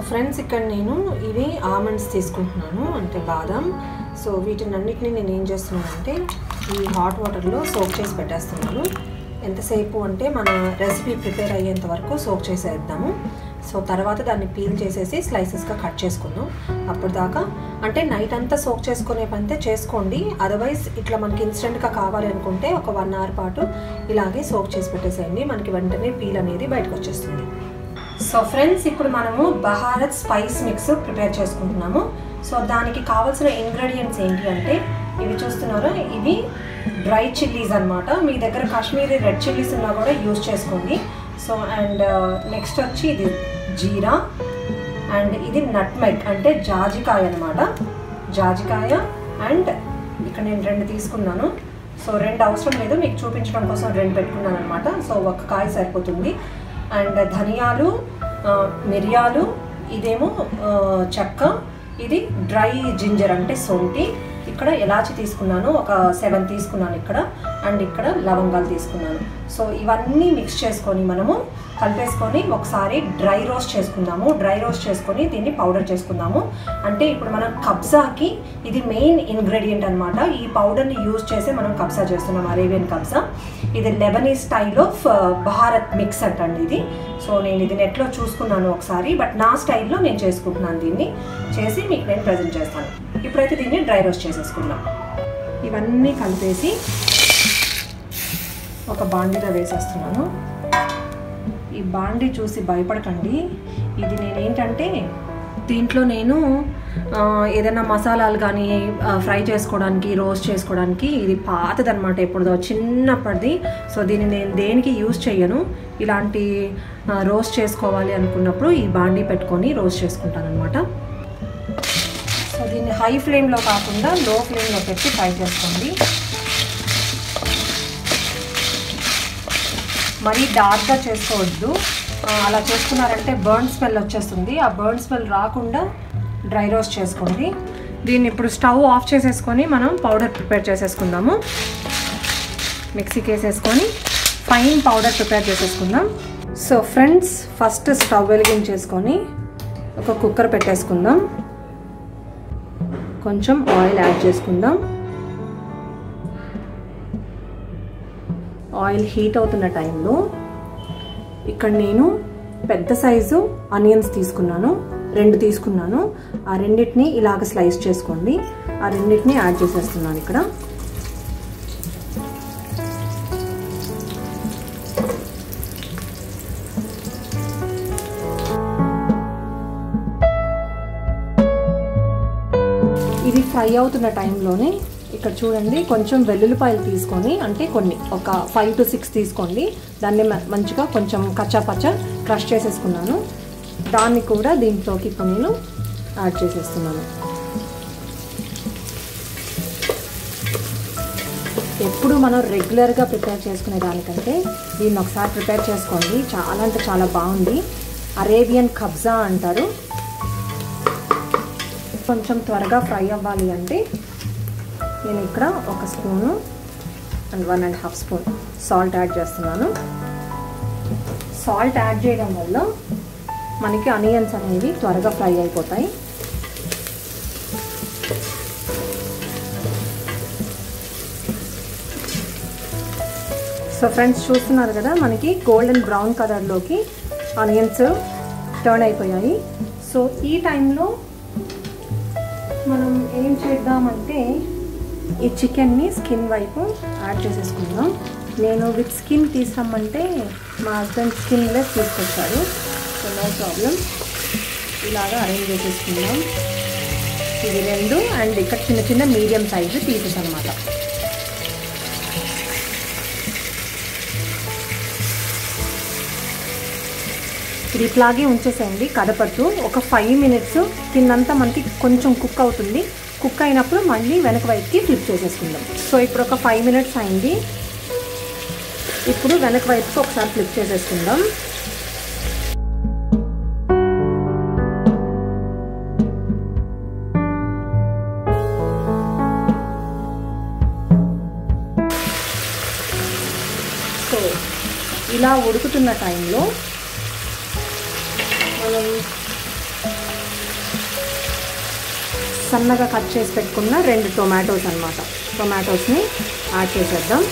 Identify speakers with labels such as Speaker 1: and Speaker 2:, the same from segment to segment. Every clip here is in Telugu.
Speaker 1: ఫ్రెండ్స్ ఇక్కడ నేను ఇవి ఆల్మండ్స్ తీసుకుంటున్నాను, అంటే బాదం. సో వీటినన్నిటిని నేను ఏం చేస్తున్నానంటే ఈ హాట్ వాటర్లో సోక్ చేసి పెట్టేస్తున్నాను. ఎంతసేపు అంటే మన రెసిపీ ప్రిపేర్ అయ్యేంత వరకు సోక్ చేసేద్దాము. సో తర్వాత దాన్ని పీల్ చేసేసి స్లైసెస్గా కట్ చేసుకుందాం. అప్పుడు దాకా అంటే నైట్ అంతా సోక్ చేసుకునే పనితే చేసుకోండి. అదర్వైజ్ ఇట్లా మనకి ఇన్స్టెంట్గా కావాలి అనుకుంటే ఒక 1 అవర్ పాటు ఇలాగే సోక్ చేసి పెట్టేసేయండి. మనకి వెంటనే పీల్ అనేది బయటకు వచ్చేస్తుంది. సో ఫ్రెండ్స్ ఇప్పుడు మనము బహారత్ స్పైస్ మిక్స్ ప్రిపేర్ చేసుకుంటున్నాము. సో దానికి కావాల్సిన ఇంగ్రీడియంట్స్ ఏంటి అంటే ఇవి చూస్తున్నారో ఇవి డ్రై చిల్లీస్ అనమాట. మీ దగ్గర కాశ్మీరీ రెడ్ చిల్లీస్ ఉన్నా కూడా యూజ్ చేసుకోండి. సో అండ్ నెక్స్ట్ వచ్చి ఇది జీరా అండ్ ఇది నట్మెగ్ అంటే జాజికాయ అనమాట. జాజికాయ అండ్ ఇక్కడ నేను 2 తీసుకున్నాను. సో 2 అవసరం లేదు, మీకు చూపించడం కోసం 2 పెట్టుకున్నాను అనమాట. సో 1 కాయ సరిపోతుంది. అండ్ ధనియాలు, మిరియాలు, ఇదేమో చెక్క, ఇది డ్రై జింజర్ అంటే సొంటి. ఇక్కడ ఎలాచి తీసుకున్నాను, ఒక 7 తీసుకున్నాను ఇక్కడ. అండ్ ఇక్కడ లవంగాలు తీసుకున్నాను. సో ఇవన్నీ మిక్స్ చేసుకొని మనము కలిపేసుకొని ఒకసారి డ్రై రోస్ట్ చేసుకుందాము. డ్రై రోస్ట్ చేసుకొని దీన్ని పౌడర్ చేసుకుందాము. అంటే ఇప్పుడు మనం కబ్జాకి ఇది మెయిన్ ఇంగ్రీడియంట్ అనమాట. ఈ పౌడర్ని యూజ్ చేసి మనం కబ్జా చేస్తున్నాం, అరేబియన్ కబ్జా. ఇది లెబనీస్ స్టైల్ ఆఫ్ బహారత్ మిక్స్ అంటండి ఇది. సో నేను ఇది నెట్లో చూసుకున్నాను ఒకసారి, బట్ నా స్టైల్లో నేను చేసుకుంటున్నాను. దీన్ని చేసి మీకు నేను ప్రజెంట్ చేస్తాను. ఇప్పుడైతే దీన్ని డ్రై రోస్ట్ చేసేసుకుందాం. ఇవన్నీ కలిపేసి ఒక బాండీలో వేసేస్తున్నాను. ఈ బాండీ చూసి భయపడకండి. ఇది నేనేంటంటే దీంట్లో నేను ఏదైనా మసాలాలు కానీ ఫ్రై చేసుకోవడానికి, రోస్ట్ చేసుకోవడానికి ఇది పాతదనమాట, ఎప్పుడుదో చిన్నప్పటిది. సో దీన్ని నేను దేనికి యూజ్ చేయను. ఇలాంటి రోస్ట్ చేసుకోవాలి అనుకున్నప్పుడు ఈ బాండీ పెట్టుకొని రోస్ట్ చేసుకుంటాను అనమాట. సో దీన్ని హై ఫ్లేమ్లో కాకుండా లో ఫ్లేమ్లో పెట్టి ఫ్రై చేసుకోండి. మరీ డార్క్గా చేసుకోవద్దు. అలా చేసుకున్నారంటే బర్న్ స్మెల్ వచ్చేస్తుంది. ఆ బర్న్ స్మెల్ రాకుండా డ్రై రోస్ట్ చేసుకోండి. దీన్ని ఇప్పుడు స్టవ్ ఆఫ్ చేసేసుకొని మనం పౌడర్ ప్రిపేర్ చేసేసుకుందాము. మిక్సీకి వేసేసుకొని ఫైన్ పౌడర్ ప్రిపేర్ చేసేసుకుందాం. సో ఫ్రెండ్స్ ఫస్ట్ స్టవ్ వెలిగించేసుకొని ఒక కుక్కర్ పెట్టేసుకుందాం. కొంచెం ఆయిల్ యాడ్ చేసుకుందాం. ఆయిల్ హీట్ అవుతున్న టైంలో ఇక్కడ నేను పెద్ద సైజు ఆనియన్స్ తీసుకున్నాను, 2 తీసుకున్నాను. ఆ రెండింటిని ఇలాగ స్లైస్ చేసుకోండి. ఆ రెండింటిని యాడ్ చేసేస్తున్నాను ఇక్కడ. ఇది ఫ్రై అవుతున్న టైంలోనే ఇక్కడ చూడండి కొంచెం వెల్లుల్లిపాయలు తీసుకొని, అంటే కొన్ని ఒక 5 to 6 తీసుకోండి. దాన్ని మంచిగా కొంచెం కచ్చా పచ్చా క్రష్ చేసేసుకున్నాను. దాన్ని కూడా దీంట్లోకి ఇప్పుడు నేను యాడ్ చేసేస్తున్నాను. ఎప్పుడు మనం రెగ్యులర్గా ప్రిపేర్ చేసుకునే దానికంటే దీన్ని ఒకసారి ప్రిపేర్ చేసుకోండి. చాలా అంటే చాలా బాగుంది. అరేబియన్ కబ్జా అంటారు. కొంచెం త్వరగా ఫ్రై అవ్వాలి అంటే నేను ఇక్కడ 1 spoon and 1.5 spoon salt add చేస్తున్నాను. సాల్ట్ యాడ్ చేయడం వల్ల మనకి ఆనియన్స్ అనేవి త్వరగా ఫ్రై అయిపోతాయి. సో ఫ్రెండ్స్ చూస్తున్నారు కదా, మనకి గోల్డెన్ బ్రౌన్ కలర్లోకి ఆనియన్స్ టర్న్ అయిపోయాయి. సో ఈ టైంలో మనం ఏం చేద్దామంటే ఈ చికెన్ని స్కిన్ వైపు యాడ్ చేసేసుకుందాం. నేను విత్ స్కిన్ తీసుకురమ్మంటే మా హస్బెండ్ స్కిన్లెస్ తీసుకొచ్చారు. So no problem. ఇలాగా అరేంజ్ చేసేసుకుందాం. ఇవి 2 అండ్ ఇక్కడ చిన్న చిన్న మీడియం సైజు పీసెస్ అనమాట. ఇది ఇట్లాగే ఉంచేసేయండి, కదపద్దు. ఒక 5 minutes కిందంతా మనకి కొంచెం కుక్ అవుతుంది. కుక్ అయినప్పుడు మళ్ళీ వెనక వైపుకి ఫ్లిప్ చేసేసుకుందాం. సో ఇప్పుడు ఒక 5 minutes అయింది. ఇప్పుడు వెనక వైపుకి ఒకసారి ఫ్లిప్ చేసేసుకుందాం. సో ఇలా ఉడుకుతున్న టైంలో మనం సన్నగా కట్ చేసి పెట్టుకున్న 2 టొమాటోస్ అన్నమాట. టొమాటోస్ని యాడ్ చేసేద్దాం.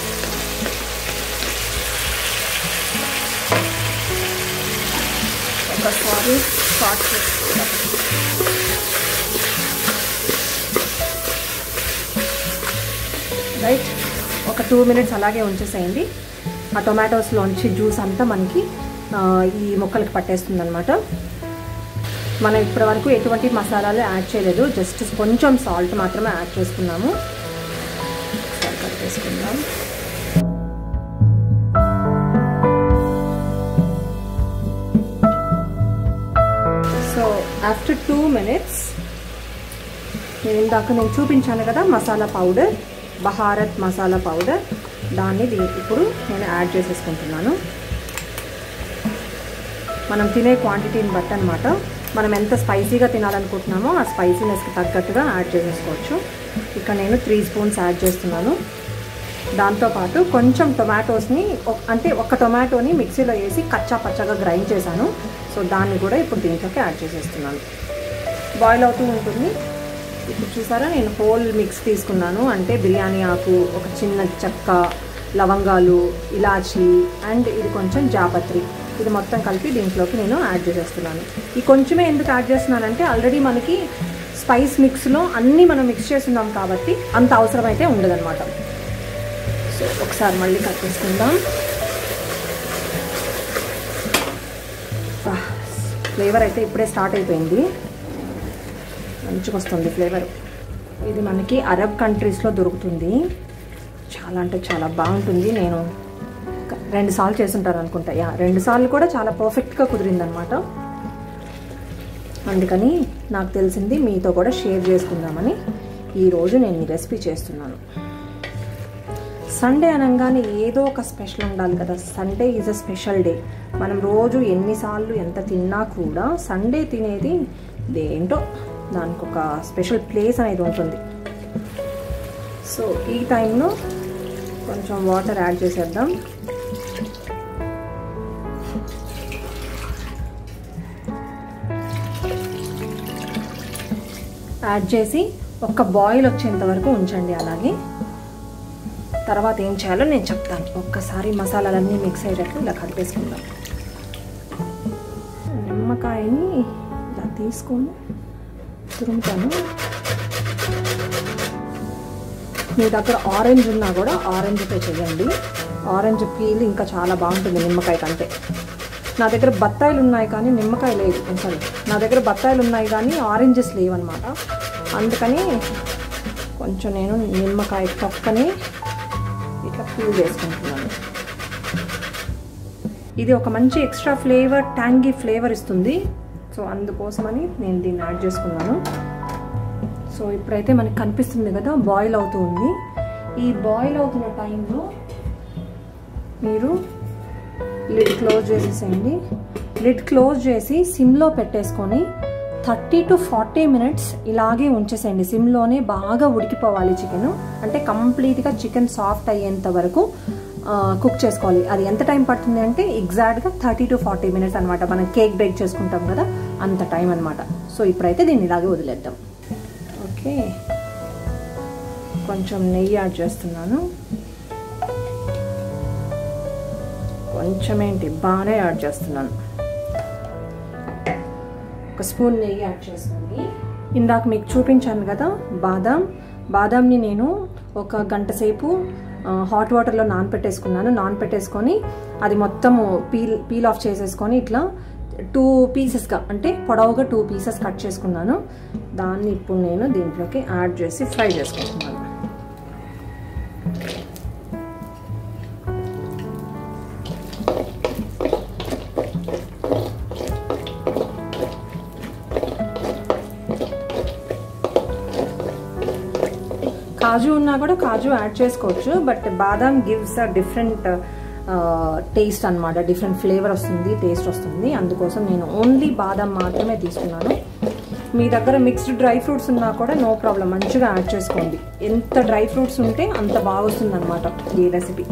Speaker 1: ఒకసారి సాట్ చేసుకుందాం. రైట్, ఒక 2 minutes అలాగే ఉంచేసేయండి. ఆ టొమాటోస్లోంచి జ్యూస్ అంతా మనకి ఈ ముక్కలకి పట్టేస్తుంది అనమాట. మనం ఇప్పటి వరకు ఎటువంటి మసాలాలు యాడ్ చేయలేదు, జస్ట్ కొంచెం సాల్ట్ మాత్రమే యాడ్ చేసుకున్నాము. కట్ చేసుకుందాం. సో ఆఫ్టర్ 2 minutes ఇందాక నేను చూపించాను కదా మసాలా పౌడర్, బహారత్ మసాలా పౌడర్, దాన్ని ఇప్పుడు నేను యాడ్ చేసేసుకుంటున్నాను. మనం తినే క్వాంటిటీని బట్టి అనమాట, మనం ఎంత స్పైసీగా తినాలనుకుంటున్నామో ఆ స్పైసీనెస్కి తగ్గట్టుగా యాడ్ చేసేసుకోవచ్చు. ఇక్కడ నేను 3 స్పూన్స్ యాడ్ చేస్తున్నాను. దాంతోపాటు కొంచెం టొమాటోస్ని, అంటే ఒక టొమాటోని మిక్సీలో వేసి కచ్చా పచ్చగా గ్రైండ్ చేశాను. సో దాన్ని కూడా ఇప్పుడు దీంట్లోకి యాడ్ చేసేస్తున్నాను. బాయిల్ అవుతూ ఉంటుంది. ఇప్పుడు చూసారా, నేను హోల్ మిక్స్ తీసుకున్నాను. అంటే బిర్యానీ ఆకు, ఒక చిన్న చెక్క, లవంగాలు, ఇలాచీ అండ్ ఇది కొంచెం జాపత్రి, ఇది మొత్తం కలిపి దీంట్లోకి నేను యాడ్ చేసేస్తున్నాను. ఈ కొంచెమే ఎందుకు యాడ్ చేస్తున్నానంటే ఆల్రెడీ మనకి స్పైస్ మిక్స్లో అన్నీ మనం మిక్స్ చేస్తున్నాం కాబట్టి అంత అవసరం అయితే ఉండదన్నమాట. సో ఒకసారి మళ్ళీ కట్ చేసుకుందాం. ఫ్లేవర్ అయితే ఇప్పుడే స్టార్ట్ అయిపోయింది, మంచిగా వస్తుంది ఫ్లేవర్. ఇది మనకి అరబ్ కంట్రీస్లో దొరుకుతుంది, చాలా అంటే చాలా బాగుంటుంది. నేను 2 సార్లు చేస్తుంటాను అనుకుంటా. 2 సార్లు కూడా చాలా పర్ఫెక్ట్గా కుదిరిందనమాట. అందుకని నాకు తెలిసింది మీతో కూడా షేర్ చేసుకుందామని ఈరోజు నేను ఈ రెసిపీ చేస్తున్నాను. సండే అనగానే ఏదో ఒక స్పెషల్ ఉండాలి కదా. Sunday is a special day. మనం రోజు ఎన్నిసార్లు ఎంత తిన్నా కూడా సండే తినేది దేంటో దానికి ఒక స్పెషల్ ప్లేస్ అనేది ఉంటుంది. సో ఈ టైంలో కొంచెం వాటర్ యాడ్ చేసేద్దాం. యాడ్ చేసి ఒక బాయిల్ వచ్చేంత వరకు ఉంచండి. అలాగే తర్వాత ఏం చేయాలో నేను చెప్తాను. ఒక్కసారి మసాలాలన్నీ మిక్స్ అయ్యేటట్లు ఇలా కలిపేసుకుందాం. నిమ్మకాయని ఇలా తీసుకొని తురుముతాను. మీ దగ్గర ఆరెంజ్ ఉన్నా కూడా ఆరెంజ్తో చేయండి. ఆరెంజ్ పీల్ ఇంకా చాలా బాగుంటుంది నిమ్మకాయ కంటే. నా దగ్గర బత్తాయిలు ఉన్నాయి కానీ నిమ్మకాయ లేదు. సారీ, నా దగ్గర బత్తాయిలు ఉన్నాయి కానీ ఆరెంజెస్ లేవన్నమాట. అందుకని కొంచెం నేను నిమ్మకాయ తొక్కని ఇట్లా పీల్ చేసుకుంటున్నాను. ఇది ఒక మంచి ఎక్స్ట్రా ఫ్లేవర్, ట్యాంగీ ఫ్లేవర్ ఇస్తుంది. సో అందుకోసమని నేను దీన్ని యాడ్ చేసుకున్నాను. సో ఇప్పుడైతే మనకి కనిపిస్తుంది కదా బాయిల్ అవుతూ ఉంది. ఈ బాయిల్ అవుతున్న టైంలో మీరు లిడ్ క్లోజ్ చేసేసేయండి. లిడ్ క్లోజ్ చేసి సిమ్లో పెట్టేసుకొని 30 to 40 minutes ఇలాగే ఉంచేసేయండి. సిమ్లోనే బాగా ఉడికిపోవాలి చికెన్. అంటే కంప్లీట్గా చికెన్ సాఫ్ట్ అయ్యేంత వరకు కుక్ చేసుకోవాలి. అది ఎంత టైం పడుతుంది అంటే ఎగ్జాక్ట్గా 30 to 40 minutes అనమాట. మనం కేక్ బేక్ చేసుకుంటాం కదా అంత టైం అనమాట. సో ఇప్పుడైతే దీన్ని ఇలాగే వదిలేద్దాం. ఓకే, కొంచెం నెయ్యి యాడ్ చేస్తున్నాను. కొంచెం ఏంటి బాగానే యాడ్ చేస్తున్నాను. 1 స్పూన్ నెయ్యి యాడ్ చేసుకోండి. ఇందాక మీకు చూపించాను కదా బాదాంని నేను 1 గంట సేపు హాట్ వాటర్లో నానపెట్టేసుకున్నాను. నానపెట్టేసుకొని అది మొత్తము పీల్ ఆఫ్ చేసేసుకొని ఇట్లా 2 పీసెస్గా, అంటే పొడవుగా 2 పీసెస్ కట్ చేసుకున్నాను. దాన్ని ఇప్పుడు నేను దీంట్లోకి యాడ్ చేసి ఫ్రై చేసుకుంటున్నాను. కాజు ఉన్నా కూడా కాజు యాడ్ చేసుకోవచ్చు, but badam gives a different taste అనమాట. డిఫరెంట్ ఫ్లేవర్ వస్తుంది, టేస్ట్ వస్తుంది. అందుకోసం నేను ఓన్లీ బాదాం మాత్రమే తీసుకున్నాను. మీ దగ్గర మిక్స్డ్ డ్రై ఫ్రూట్స్ ఉన్నా కూడా నో ప్రాబ్లం, మంచిగా యాడ్ చేసుకోండి. ఎంత డ్రై ఫ్రూట్స్ ఉంటే అంత బాగొస్తుంది అనమాట ఈ రెసిపీ.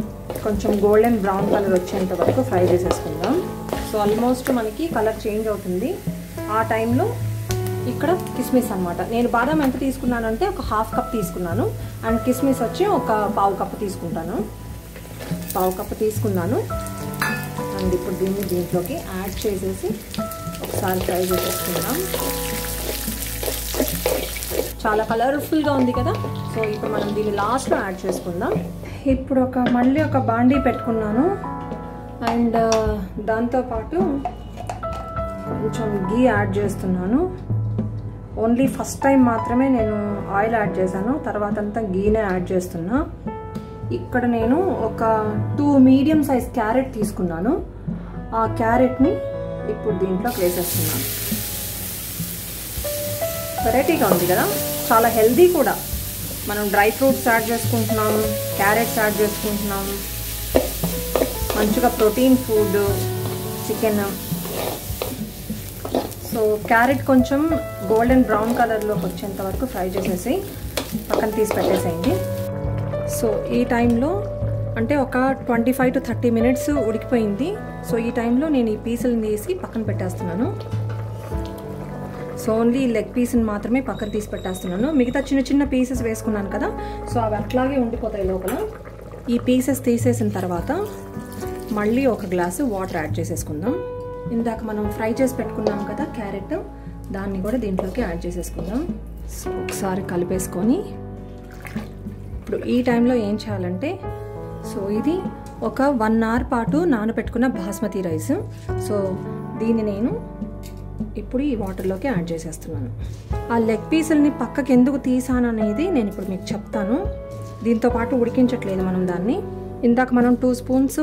Speaker 1: కొంచెం గోల్డెన్ బ్రౌన్ కలర్ వచ్చేంత వరకు ఫ్రై చేసేసుకుందాం. సో ఆల్మోస్ట్ మనకి కలర్ చేంజ్ అవుతుంది. ఆ టైంలో ఇక్కడ కిస్మిస్ అనమాట. నేను బాదం ఎంత తీసుకున్నానంటే ఒక హాఫ్ కప్ తీసుకున్నాను. అండ్ కిస్మిస్ వచ్చి ఒక పావు కప్పు తీసుకుంటాను. పావు కప్పు తీసుకున్నాను. అండ్ ఇప్పుడు దీంట్లోకి యాడ్ చేసేసి ఒకసారి ఫ్రై చేసేసుకుందాం. చాలా కలర్ఫుల్గా ఉంది కదా. సో ఇప్పుడు మనం దీన్ని లాస్ట్లో యాడ్ చేసుకుందాం. ఇప్పుడు మళ్ళీ ఒక బాండీ పెట్టుకున్నాను. అండ్ దాంతోపాటు కొంచెం గీ యాడ్ చేస్తున్నాను. ఓన్లీ ఫస్ట్ టైం మాత్రమే నేను ఆయిల్ యాడ్ చేశాను, తర్వాత అంతా గీనే యాడ్ చేస్తున్నా. ఇక్కడ నేను ఒక 2 మీడియం సైజ్ క్యారెట్ తీసుకున్నాను. ఆ క్యారెట్ని ఇప్పుడు దీంట్లోకి వేసేస్తున్నాను. వెరైటీగా ఉంది కదా, చాలా హెల్దీ కూడా. మనం డ్రై ఫ్రూట్స్ యాడ్ చేసుకుంటున్నాం, క్యారెట్స్ యాడ్ చేసుకుంటున్నాం, మంచిగా protein food, chicken. So carrot కొంచెం గోల్డెన్ బ్రౌన్ కలర్లోకి వచ్చేంత వరకు ఫ్రై చేసేసి పక్కన తీసి పెట్టేసేయండి. సో ఈ టైంలో అంటే ఒక 25 to 30 మినిట్స్ ఉడికిపోయింది. సో ఈ టైంలో నేను ఈ పీసులను తీసి పక్కన పెట్టేస్తున్నాను. సో ఓన్లీ లెగ్ పీస్ని మాత్రమే పక్కన తీసి పెట్టేస్తున్నాను. మిగతా చిన్న చిన్న పీసెస్ వేసుకున్నాను కదా, సో అవి అట్లాగే ఉండిపోతాయి లోపల. ఈ పీసెస్ తీసేసిన తర్వాత మళ్ళీ ఒక గ్లాసు వాటర్ యాడ్ చేసేసుకుందాం. ఇందాక మనం ఫ్రై చేసి పెట్టుకున్నాం కదా క్యారెట్, దాన్ని కూడా దీంట్లోకి యాడ్ చేసేసుకుందాం. సో ఒకసారి కలిపేసుకొని ఇప్పుడు ఈ టైంలో ఏం చేయాలంటే, సో ఇది ఒక 1 అవర్ పాటు నానబెట్టుకున్న బాస్మతి రైస్. సో దీన్ని నేను ఇప్పుడు ఈ వాటర్లోకి యాడ్ చేసేస్తున్నాను. ఆ లెగ్ పీసుల్ని పక్కకి ఎందుకు తీసాననేది నేను ఇప్పుడు మీకు చెప్తాను. దీంతో పాటు ఉడికించట్లేదు మనం దాన్ని. ఇందాక మనం 2 స్పూన్స్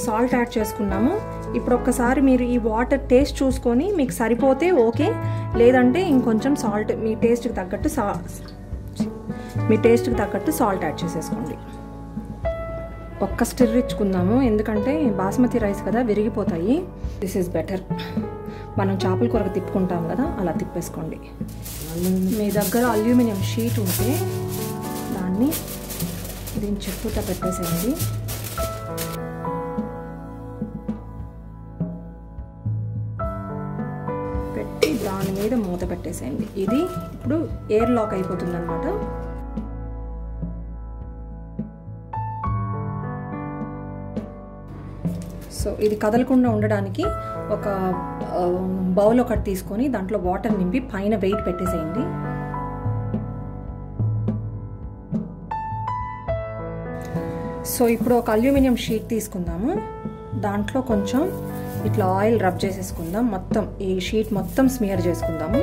Speaker 1: సాల్ట్ యాడ్ చేసుకున్నాము. ఇప్పుడు ఒక్కసారి మీరు ఈ వాటర్ టేస్ట్ చూసుకొని మీకు సరిపోతే ఓకే, లేదంటే ఇంకొంచెం సాల్ట్ మీ టేస్ట్కి తగ్గట్టు సాల్ట్ యాడ్ చేసేసుకోండి. ఒక్క స్టిర్ ఇచ్చుకుందాము, ఎందుకంటే బాస్మతి రైస్ కదా విరిగిపోతాయి. This is better. మనం చేపల కూరకు తిప్పుకుంటాం కదా, అలా తిప్పేసుకోండి. మీ దగ్గర అల్యూమినియం షీట్ ఉంటే దీన్ని చుట్టూతా పెట్టేసేయండి. పెట్టి దాని మీద మూత పెట్టేసేయండి. ఇది ఇప్పుడు ఎయిర్ లాక్ అయిపోతుంది అనమాట. సో ఇది కదలకుండా ఉండడానికి ఒక బౌల్ ఒకటి తీసుకొని దాంట్లో వాటర్ నింపి పైన వెయిట్ పెట్టేసేయండి. సో ఇప్పుడు ఒక అల్యూమినియం షీట్ తీసుకుందాము. దాంట్లో కొంచెం ఇట్లా ఆయిల్ రబ్ చేసేసుకుందాం. మొత్తం ఈ షీట్ మొత్తం స్మియర్ చేసుకుందాము.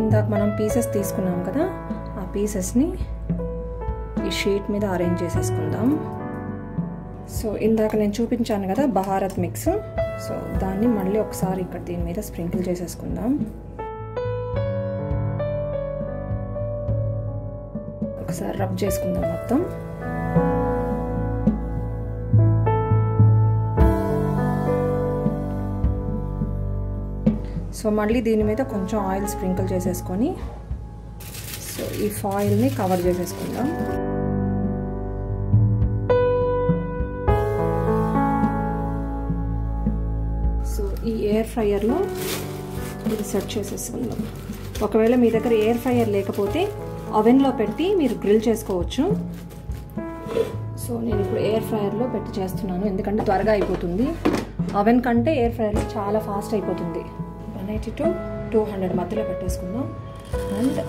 Speaker 1: ఇందాక మనం పీసెస్ తీసుకున్నాం కదా, ఆ పీసెస్ని ఈ షీట్ మీద అరేంజ్ చేసేసుకుందాం. సో ఇందాక నేను చూపించాను కదా బహారత్ మిక్స్, సో దాన్ని మళ్ళీ ఒకసారి ఇక్కడ దీని మీద స్ప్రింకిల్ చేసేసుకుందాం. ఒకసారి రబ్ చేసుకుందాం మొత్తం. సో మళ్ళీ దీని మీద కొంచెం ఆయిల్ స్ప్రింకిల్ చేసేసుకొని సో ఈ ఫాయిల్ని కవర్ చేసేసుకుందాం. సో ఈ ఎయిర్ ఫ్రైయర్లో ఇది సెట్ చేసేసుకుందాం. ఒకవేళ మీ దగ్గర ఎయిర్ ఫ్రైయర్ లేకపోతే ఓవెన్లో పెట్టి మీరు గ్రిల్ చేసుకోవచ్చు. సో నేను ఇప్పుడు ఎయిర్ ఫ్రైయర్లో పెట్టి చేస్తున్నాను, ఎందుకంటే త్వరగా అయిపోతుంది. ఓవెన్ కంటే ఎయిర్ ఫ్రైయర్లో చాలా ఫాస్ట్ అయిపోతుంది. 180 to 200 మధ్యలో పెట్టేసుకుందాం. అండ్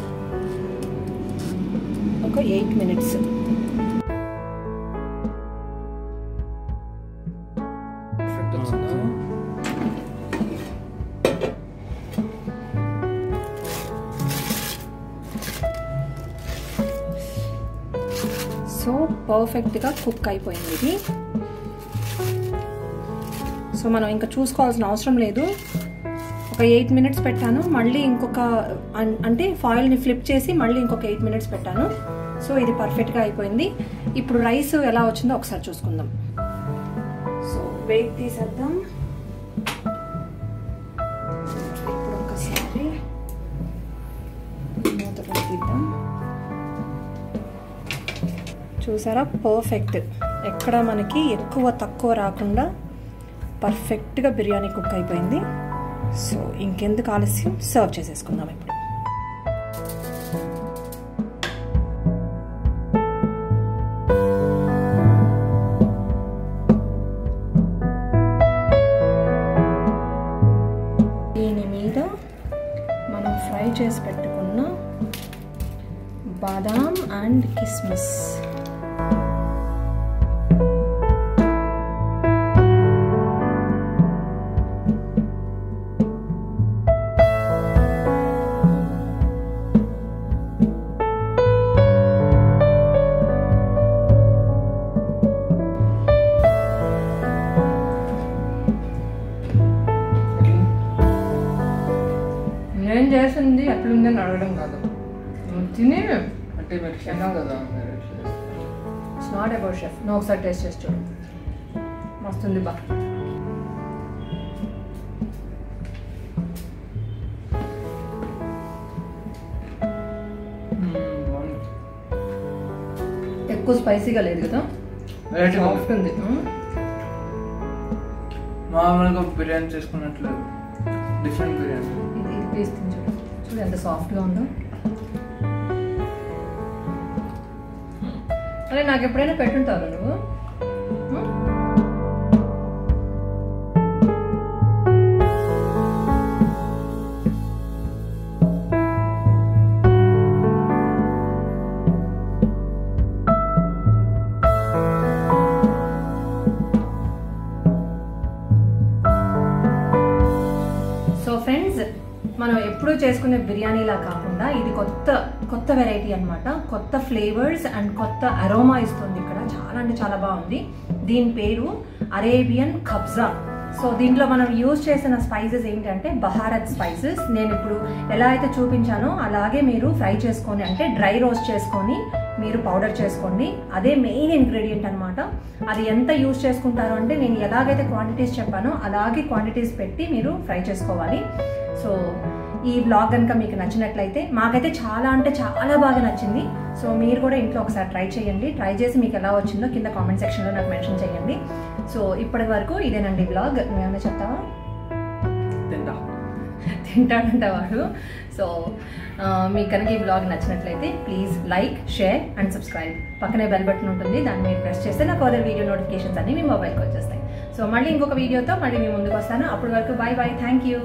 Speaker 1: ఒక 8 minutes. సో పర్ఫెక్ట్గా కుక్ అయిపోయింది ఇది. సో మనం ఇంకా చూసుకోవాల్సిన అవసరం లేదు. ఒక 8 minutes పెట్టాను, మళ్ళీ ఇంకొక అంటే ఫాయిల్ని ఫ్లిప్ చేసి మళ్ళీ ఇంకొక 8 minutes పెట్టాను. సో ఇది పర్ఫెక్ట్గా అయిపోయింది. ఇప్పుడు రైస్ ఎలా వచ్చిందో ఒకసారి చూసుకుందాం. సో వెయిట్ తీసేద్దాం. ఇప్పుడు ఒకసారి మూత పెట్టిద్దాం. చూసారా, పర్ఫెక్ట్. ఎక్కడ మనకి ఎక్కువ తక్కువ రాకుండా పర్ఫెక్ట్గా బిర్యానీ కుక్ అయిపోయింది. సో ఇంకెందుకు ఆలస్యం, సర్వ్ చేసేసుకుందాం ఇప్పుడు. దీని మీద మనం ఫ్రై చేసి పెట్టుకున్న బాదాం అండ్ కిస్మిస్,
Speaker 2: నేను చేసింది ఎట్లుందని అడగడం కాదు, తిని
Speaker 3: అంటే మీరు తిన్నా కదా.
Speaker 2: It's not about chef. నువ్వు ఒకసారి టేస్ట్ చేసి చూడు, మస్తుంది బా. ఎక్కువ స్పైసీగా లేదు కదా, సాఫ్ట్ ఉంది.
Speaker 3: మామూలుగా బిర్యానీ చేసుకున్నట్లు డిఫరెంట్ బిర్యానీ.
Speaker 2: ఇది పీస్ తిని చూడు, చూడు ఎంత సాఫ్ట్గా ఉందో. అరే నాకు ఎప్పుడైనా పెట్టుంటావు నువ్వు? సో ఫ్రెండ్స్, మనం ఎప్పుడూ చేసుకునే బిర్యానీలా కాకుండా ఇది కొత్త వెరైటీ అన్నమాట. కొత్త ఫ్లేవర్స్ అండ్ కొత్త అరోమా ఇస్తుంది ఇక్కడ. చాలా అంటే చాలా బాగుంది. దీని పేరు అరేబియన్ కబ్జా. సో దీంట్లో మనం యూజ్ చేసిన స్పైసెస్ ఏంటంటే బహారత్ స్పైసెస్. నేను ఇప్పుడు ఎలా అయితే చూపించానో అలాగే మీరు ఫ్రై చేసుకొని, అంటే డ్రై రోస్ట్ చేసుకొని మీరు పౌడర్ చేసుకోండి. అదే మెయిన్ ఇంగ్రీడియంట్ అనమాట. అది ఎంత యూజ్ చేసుకుంటారో అంటే నేను ఎలాగైతే క్వాంటిటీస్ చెప్పానో అలాగే క్వాంటిటీస్ పెట్టి మీరు ఫ్రై చేసుకోవాలి. సో ఈ బ్లాగ్ కనుక మీకు నచ్చినట్లయితే, మాకైతే చాలా అంటే చాలా బాగా నచ్చింది. సో మీరు కూడా ఇంట్లో ఒకసారి ట్రై చేయండి. ట్రై చేసి మీకు ఎలా వచ్చిందో కింద కామెంట్ సెక్షన్లో నాకు మెన్షన్ చేయండి. సో ఇప్పటి వరకు ఇదేనండి బ్లాగ్. నువ్వేమైనా చెప్తావా? తింటాడంటవాడు. సో మీకు కనుక ఈ బ్లాగ్ నచ్చినట్లయితే please like, share and subscribe. పక్కనే బెల్ బటన్ ఉంటుంది, దాన్ని మీరు ప్రెస్ చేస్తే నాకు అదర్ వీడియో నోటిఫికేషన్స్ అన్ని మీ మొబైల్కి వచ్చేస్తాయి. సో మళ్ళీ ఇంకొక వీడియోతో మళ్ళీ మీ ముందుకు వస్తాను. అప్పటి వరకు బాయ్ బాయ్, థ్యాంక్ యూ.